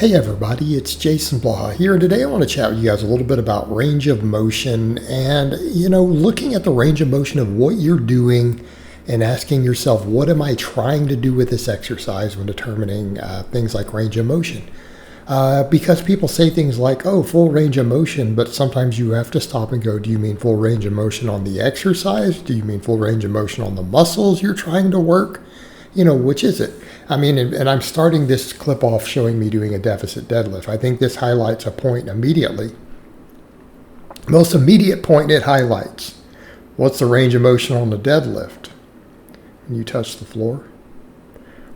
Hey everybody, it's Jason Blaha here, and today I want to chat with you guys a little bit about range of motion and, looking at the range of motion of what you're doing and asking yourself, what am I trying to do with this exercise when determining things like range of motion? Because people say things like, oh, full range of motion, but sometimes you have to stop and go, do you mean full range of motion on the exercise? Do you mean full range of motion on the muscles you're trying to work? Which is it? I mean, and I'm starting this clip off showing me doing a deficit deadlift. I think this highlights a point immediately. Most immediate point it highlights. What's the range of motion on the deadlift? When you touch the floor.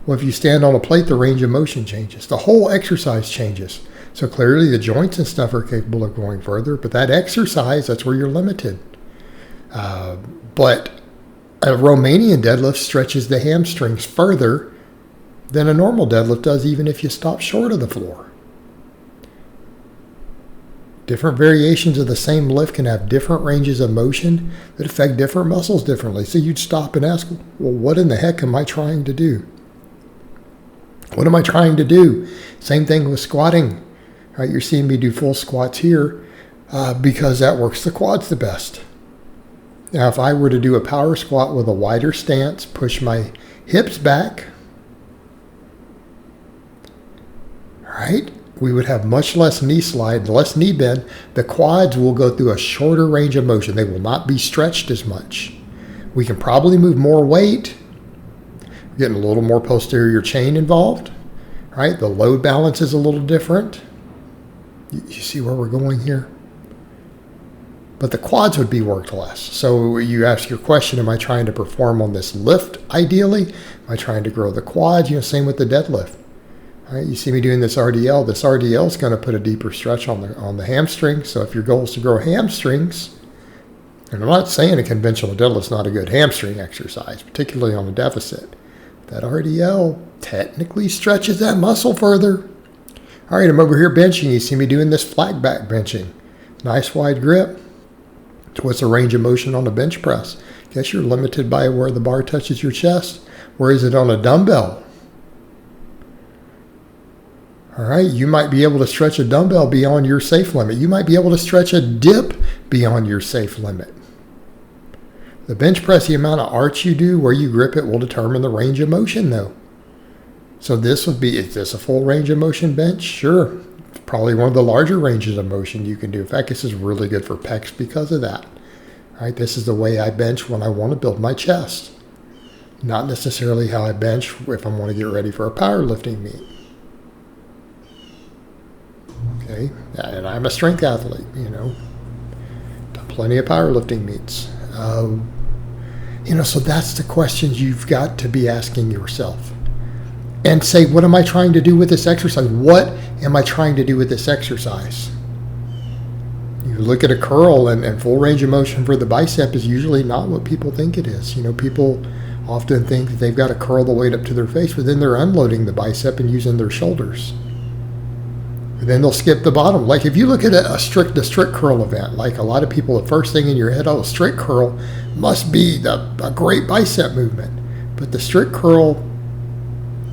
Well, if you stand on a plate, the range of motion changes. The whole exercise changes. So clearly the joints and stuff are capable of going further, but that exercise, that's where you're limited. But a Romanian deadlift stretches the hamstrings further than a normal deadlift does, even if you stop short of the floor. Different variations of the same lift can have different ranges of motion that affect different muscles differently. So you'd stop and ask, well, what in the heck am I trying to do? What am I trying to do? Same thing with squatting. Right, you're seeing me do full squats here because that works the quads the best. Now, if I were to do a power squat with a wider stance, push my hips back, right, we would have much less knee slide, less knee bend. The quads will go through a shorter range of motion. They will not be stretched as much. We can probably move more weight. We're getting a little more posterior chain involved, right? The load balance is a little different. You see where we're going here? But the quads would be worked less. So you ask your question, am I trying to perform on this lift ideally? Am I trying to grow the quads? Same with the deadlift. All right, you see me doing this RDL. This RDL is going to put a deeper stretch on the hamstring. So if your goal is to grow hamstrings, and I'm not saying a conventional deadlift is not a good hamstring exercise, particularly on a deficit. That RDL technically stretches that muscle further. All right, I'm over here benching. You see me doing this flat back benching. Nice wide grip. What's the range of motion on a bench press? Guess you're limited by where the bar touches your chest. Where is it on a dumbbell? All right, you might be able to stretch a dumbbell beyond your safe limit. You might be able to stretch a dip beyond your safe limit. The bench press, the amount of arch you do, where you grip it, will determine the range of motion, though. So this would be, is this a full range of motion bench? Sure. Probably one of the larger ranges of motion you can do. In fact, this is really good for pecs because of that. All right, this is the way I bench when I want to build my chest. Not necessarily how I bench if I want to get ready for a powerlifting meet. Okay, and I'm a strength athlete, done plenty of powerlifting meets. So that's the questions you've got to be asking yourself. And say, what am I trying to do with this exercise? What am I trying to do with this exercise? You look at a curl and full range of motion for the bicep is usually not what people think it is. People often think that they've got to curl the weight up to their face, but then they're unloading the bicep and using their shoulders. And then they'll skip the bottom. Like if you look at the strict curl event, like a lot of people, the first thing in your head, oh, strict curl must be a great bicep movement. But the strict curl,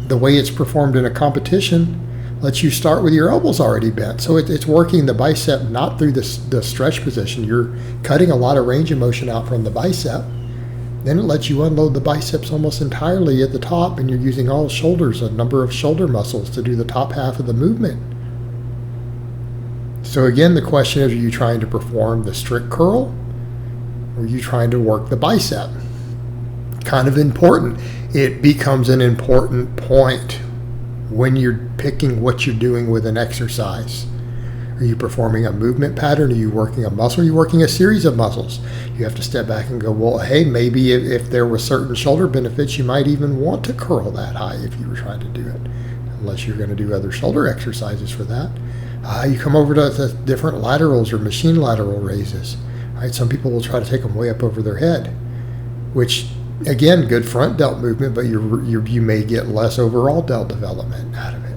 the way it's performed in a competition, lets you start with your elbows already bent. So it's working the bicep not through the stretch position. You're cutting a lot of range of motion out from the bicep. Then it lets you unload the biceps almost entirely at the top, and you're using all shoulders, a number of shoulder muscles to do the top half of the movement. So again, the question is, are you trying to perform the strict curl, or are you trying to work the bicep? Kind of important. It becomes an important point when you're picking what you're doing with an exercise. Are you performing a movement pattern? Are you working a muscle? Are you working a series of muscles? You have to step back and go, well, hey, maybe if there were certain shoulder benefits, you might even want to curl that high if you were trying to do it, unless you're going to do other shoulder exercises for that. You come over to different laterals or machine lateral raises. Right? Some people will try to take them way up over their head, which, again, good front delt movement, but you may get less overall delt development out of it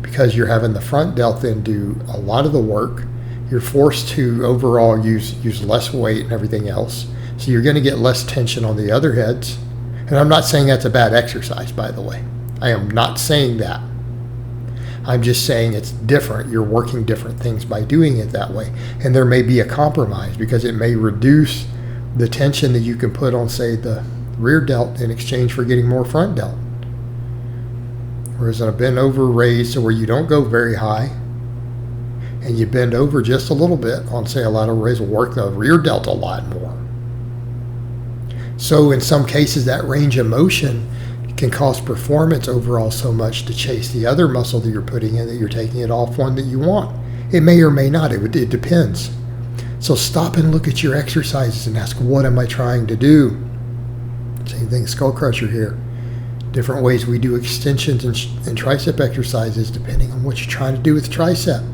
because you're having the front delt then do a lot of the work. You're forced to overall use less weight and everything else. So you're going to get less tension on the other heads. And I'm not saying that's a bad exercise, by the way. I am not saying that. I'm just saying it's different. You're working different things by doing it that way. And there may be a compromise because it may reduce the tension that you can put on, say, the rear delt in exchange for getting more front delt. Whereas a bend over raise, so where you don't go very high and you bend over just a little bit on, say, a lateral raise will work the rear delt a lot more. So in some cases, that range of motion can cost performance overall so much to chase the other muscle that you're putting in that you're taking it off one that you want. It may or may not. It depends. So stop and look at your exercises and ask, what am I trying to do? Same thing, skull crusher here. Different ways we do extensions and tricep exercises depending on what you're trying to do with tricep.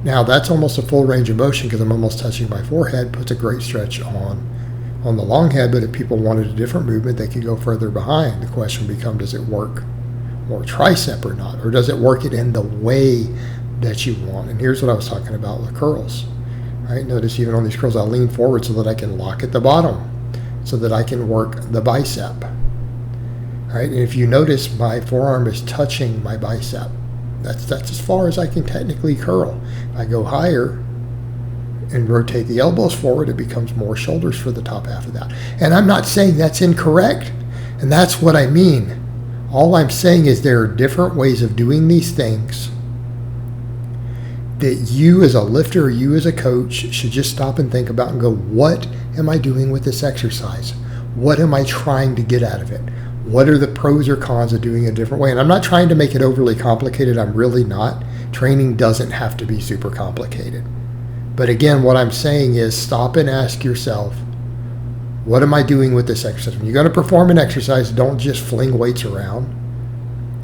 Now that's almost a full range of motion because I'm almost touching my forehead, puts a great stretch on the long head, but if people wanted a different movement, they could go further behind. The question becomes, does it work more tricep or not? Or does it work it in the way that you want? And here's what I was talking about with curls. Right? Notice even on these curls, I'll lean forward so that I can lock at the bottom, so that I can work the bicep. Right? And if you notice, my forearm is touching my bicep. That's as far as I can technically curl. If I go higher and rotate the elbows forward, it becomes more shoulders for the top half of that. And I'm not saying that's incorrect, and that's what I mean. All I'm saying is there are different ways of doing these things that you as a lifter or you as a coach should just stop and think about and go, what am I doing with this exercise? What am I trying to get out of it? What are the pros or cons of doing it a different way? And I'm not trying to make it overly complicated. I'm really not. Training doesn't have to be super complicated. But again, what I'm saying is stop and ask yourself, what am I doing with this exercise? When you're going to perform an exercise, don't just fling weights around.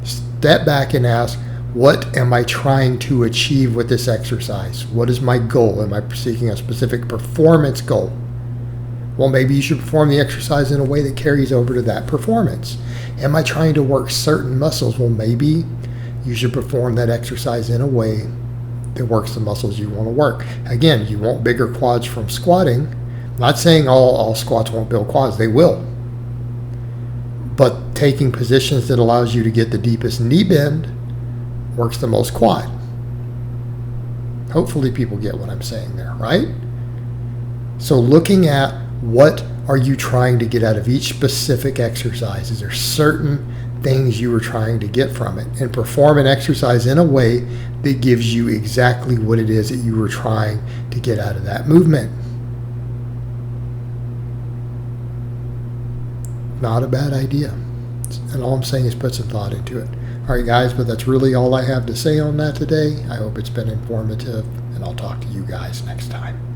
Step back and ask, what am I trying to achieve with this exercise? What is my goal? Am I seeking a specific performance goal? Well, maybe you should perform the exercise in a way that carries over to that performance. Am I trying to work certain muscles? Well, maybe you should perform that exercise in a way that works the muscles you want to work. Again, you want bigger quads from squatting. I'm not saying all squats won't build quads. They will. But taking positions that allows you to get the deepest knee bend works the most quad. Hopefully people get what I'm saying there, right? So looking at what are you trying to get out of each specific exercise? Is there certain things you were trying to get from it? And perform an exercise in a way that gives you exactly what it is that you were trying to get out of that movement. Not a bad idea. And all I'm saying is put some thought into it. All right, guys, but that's really all I have to say on that today. I hope it's been informative, and I'll talk to you guys next time.